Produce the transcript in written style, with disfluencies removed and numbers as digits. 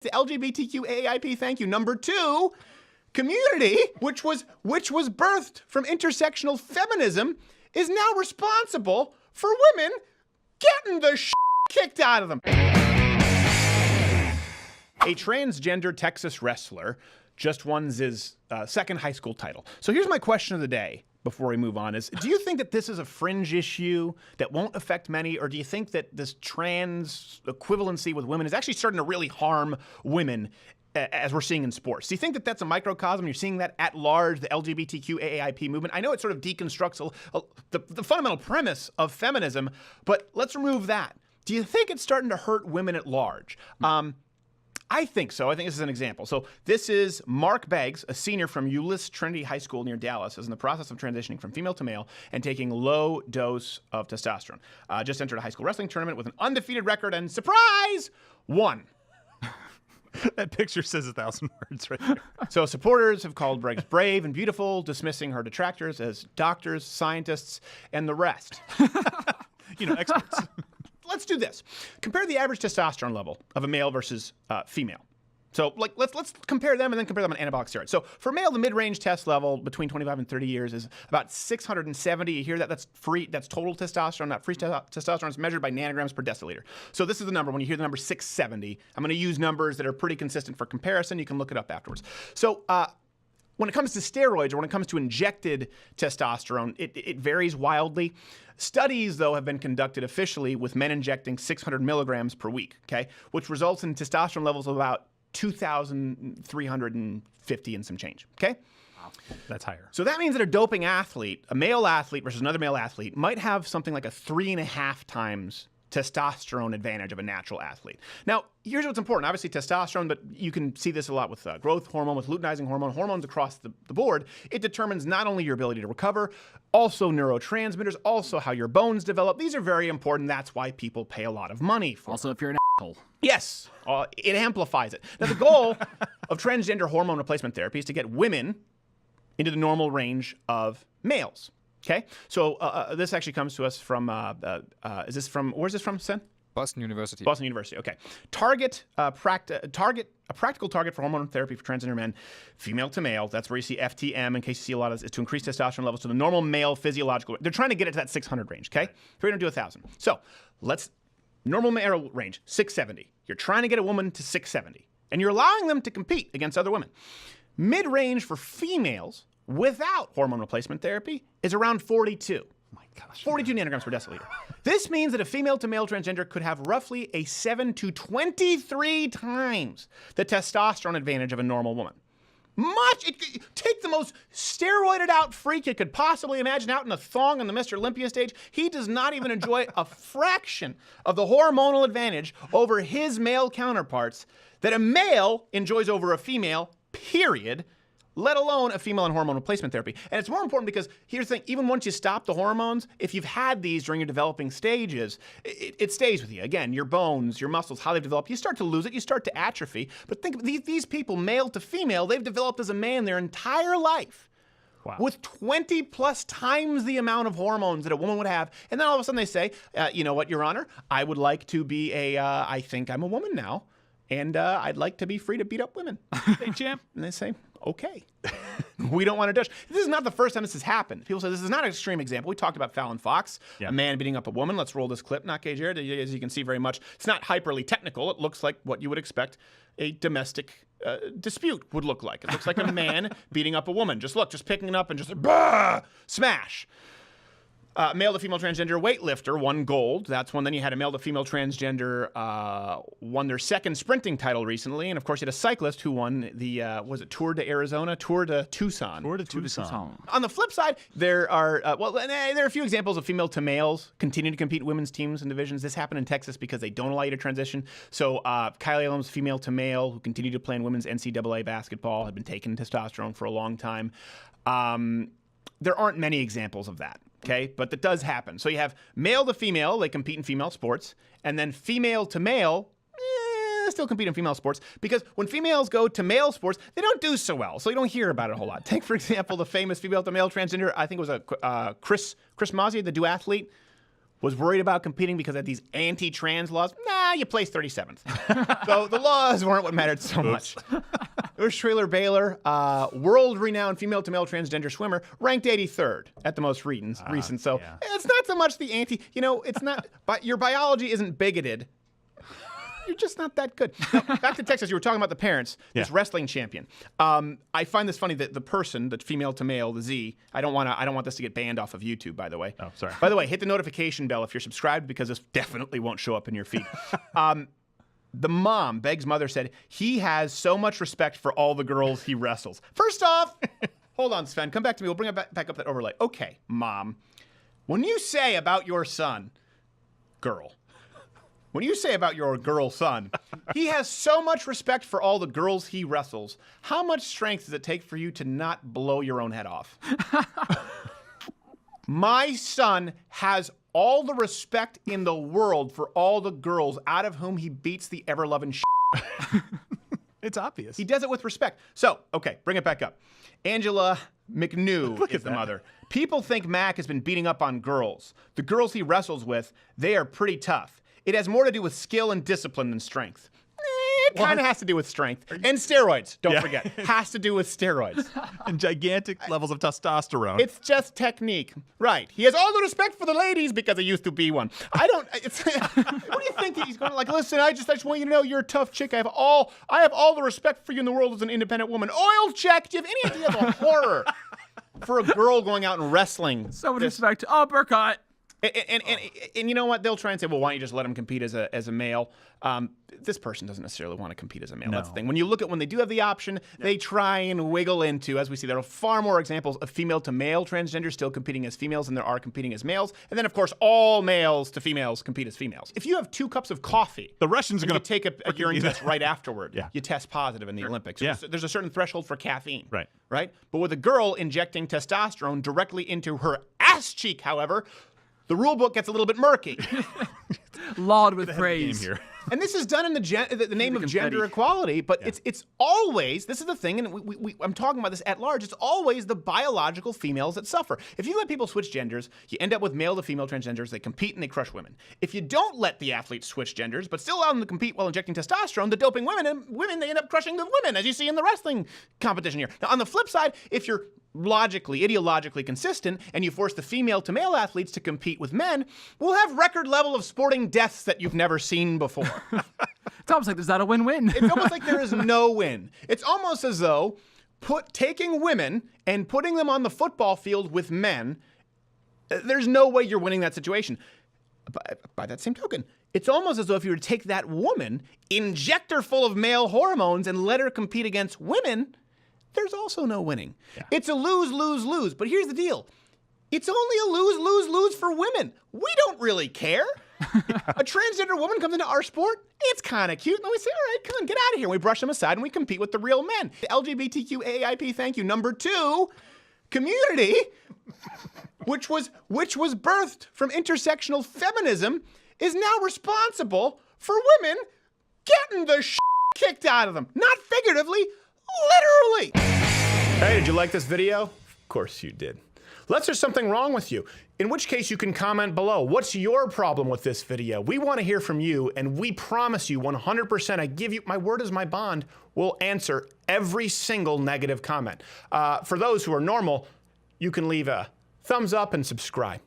The LGBTQ AAIP, thank you. Number 2, community, which was birthed from intersectional feminism, is now responsible for women getting the kicked out of them. A transgender Texas wrestler just won his second high school title. So here's my question of the day before we move on is, do you think that this is a fringe issue that won't affect many, or do you think that this trans equivalency with women is actually starting to really harm women as we're seeing in sports? Do you think that that's a microcosm? You're seeing that at large, the LGBTQ AAIP movement? I know it sort of deconstructs the fundamental premise of feminism, but let's remove that. Do you think it's starting to hurt women at large? I think so. I think this is an example. So this is Mark Beggs, a senior from Euless Trinity High School near Dallas, is in the process of transitioning from female to male and taking low dose of testosterone. Just entered a high school wrestling tournament with an undefeated record and, surprise, won. That picture says 1,000 words right there. So supporters have called Beggs brave and beautiful, dismissing her detractors as doctors, scientists, and the rest. Experts. Let's do this. Compare the average testosterone level of a male versus female. So let's compare them and then compare them on anabolic steroids. So for male, the mid-range test level between 25 and 30 years is about 670. You hear that? That's free. That's total testosterone. That free testosterone is measured by nanograms per deciliter. So this is the number. When you hear the number 670, I'm going to use numbers that are pretty consistent for comparison. You can look it up afterwards. So when it comes to steroids or when it comes to injected testosterone, it varies wildly. Studies, though, have been conducted officially with men injecting 600 milligrams per week, okay, which results in testosterone levels of about 2,350 and some change, okay? Wow. That's higher. So that means that a doping athlete, a male athlete versus another male athlete, might have something like a 3.5 times testosterone advantage of a natural athlete. Now, here's what's important. Obviously, testosterone, but you can see this a lot with growth hormone, with luteinizing hormone, hormones across the board. It determines not only your ability to recover, also neurotransmitters, also how your bones develop. These are very important. That's why people pay a lot of money for. Also, if you're an asshole. Yes, it amplifies it. Now, the goal of transgender hormone replacement therapy is to get women into the normal range of males. Okay, so this actually comes to us from, where's this from, Sen? Boston University. Boston University, okay. A practical target for hormone therapy for transgender men, female to male. That's where you see FTM, in case you see a lot of, is to increase testosterone levels to the normal male physiological. They're trying to get it to that 600 range, okay? We're going to do 1,000. So normal male range, 670. You're trying to get a woman to 670, and you're allowing them to compete against other women. Mid-range for females without hormone replacement therapy is around 42. Oh my gosh. 42 nanograms per deciliter. This means that a female to male transgender could have roughly a 7 to 23 times the testosterone advantage of a normal woman. Take the most steroided out freak you could possibly imagine out in a thong on the Mr. Olympia stage. He does not even enjoy a fraction of the hormonal advantage over his male counterparts that a male enjoys over a female, period, let alone a female on hormone replacement therapy. And it's more important because here's the thing, even once you stop the hormones, if you've had these during your developing stages, it stays with you. Again, your bones, your muscles, how they've developed, you start to lose it, you start to atrophy. But think of these people, male to female, they've developed as a man their entire life. Wow. With 20 plus times the amount of hormones that a woman would have. And then all of a sudden they say, you know what, Your Honor, I would like to be I think I'm a woman now, and I'd like to be free to beat up women. Hey, champ. And they say, okay. We don't want to touch. This is not the first time this has happened. People say this is not an extreme example. We talked about Fallon Fox, a man beating up a woman. Let's roll this clip. Not Gay Jared. As you can see very much, it's not hyperly technical. It looks like what you would expect a domestic dispute would look like. It looks like a man beating up a woman. Just picking it up and just bah, smash. Male to female transgender weightlifter won gold. That's one. Then you had a male to female transgender won their second sprinting title recently, and of course you had a cyclist who won the was it Tour de Arizona, Tour de Tucson. Tour de Tucson. On the flip sside, there are there are a few examples of female to males continuing to compete in women's teams and divisions. This happened in Texas because they don't allow you to transition. So Kylie Elam's female to male who continued to play in women's NCAA basketball had been taking testosterone for a long time. There aren't many examples of that. Okay, but that does happen. So you have male to female, they compete in female sports, and then female to male, still compete in female sports, because when females go to male sports, they don't do so well, so you don't hear about it a whole lot. Take, for example, the famous female to male transgender, I think it was Chris Mazia, the duathlete. was worried about competing because of these anti-trans laws. Nah, you placed 37th. So the laws weren't what mattered so much. It was Traylor Baylor, world-renowned female-to-male transgender swimmer, ranked 83rd at the most recent. So it's not so much the it's not, but your biology isn't bigoted. You're just not that good. Now, back to Texas, you were talking about the parents, this wrestling champion. I find this funny that the person, the female to male, the Z, I don't want this to get banned off of YouTube, by the way. Oh, sorry. By the way, hit the notification bell if you're subscribed because this definitely won't show up in your feed. The mom, Beg's mother, said he has so much respect for all the girls he wrestles. First off, hold on, Sven, come back to me. We'll bring back up that overlay. Okay, mom, when you say about your son, girl, when you say about your girl son, he has so much respect for all the girls he wrestles, how much strength does it take for you to not blow your own head off? My son has all the respect in the world for all the girls out of whom he beats the ever-loving shit. It's obvious. He does it with respect. So, okay, bring it back up. Angela McNew is the mother. People think Mac has been beating up on girls. The girls he wrestles with, they are pretty tough. It has more to do with skill and discipline than strength. It kind of has to do with strength. And steroids, don't forget. Has to do with steroids. And gigantic levels of testosterone. It's just technique. Right. He has all the respect for the ladies because he used to be one. I don't, what do you think he's going to like, listen, I just want you to know you're a tough chick. I have all the respect for you in the world as an independent woman. Oil check. Do you have any idea of the horror for a girl going out and wrestling? So much respect. Oh, Burkott. And you know what? They'll try and say, well, why don't you just let him compete as a male? This person doesn't necessarily want to compete as a male. No. That's the thing. When you look at when they do have the option, they try and wiggle into, as we see, there are far more examples of female to male transgenders still competing as females than there are competing as males. And then, of course, all males to females compete as females. If you have 2 cups of coffee, the Russians are going to take a urine test right afterward. You test positive in the Olympics. Yeah. There's a certain threshold for caffeine. Right. But with a girl injecting testosterone directly into her ass cheek, however, the rule book gets a little bit murky. Laud with praise. Here. And this is done in the name of gender equality, but it's always, this is the thing, and I'm talking about this at large, it's always the biological females that suffer. If you let people switch genders, you end up with male to female transgenders, they compete and they crush women. If you don't let the athletes switch genders, but still allow them to compete while injecting testosterone, the doping women, they end up crushing the women, as you see in the wrestling competition here. Now, on the flip side, if you're ideologically consistent, and you force the female to male athletes to compete with men, we'll have record level of sporting deaths that you've never seen before. It's almost like there's not a win-win. It's almost like there is no win. It's almost as though taking women and putting them on the football field with men, there's no way you're winning that situation. By that same token, it's almost as though if you were to take that woman, inject her full of male hormones, and let her compete against women, there's also no winning. It's a lose, lose, lose. But here's the deal. It's only a lose, lose, lose for women. We don't really care. A transgender woman comes into our sport, it's kind of cute. And we say, all right, come on, get out of here. We brush them aside and we compete with the real men. The LGBTQAIP, thank you. Number 2, community, which was birthed from intersectional feminism, is now responsible for women getting the shit kicked out of them. Not figuratively, literally. Hey, did you like this video? Of course you did. Unless there's something wrong with you, in which case you can comment below. What's your problem with this video? We want to hear from you, and we promise you 100%, I give you, my word is my bond, we'll answer every single negative comment. For those who are normal, you can leave a thumbs up and subscribe.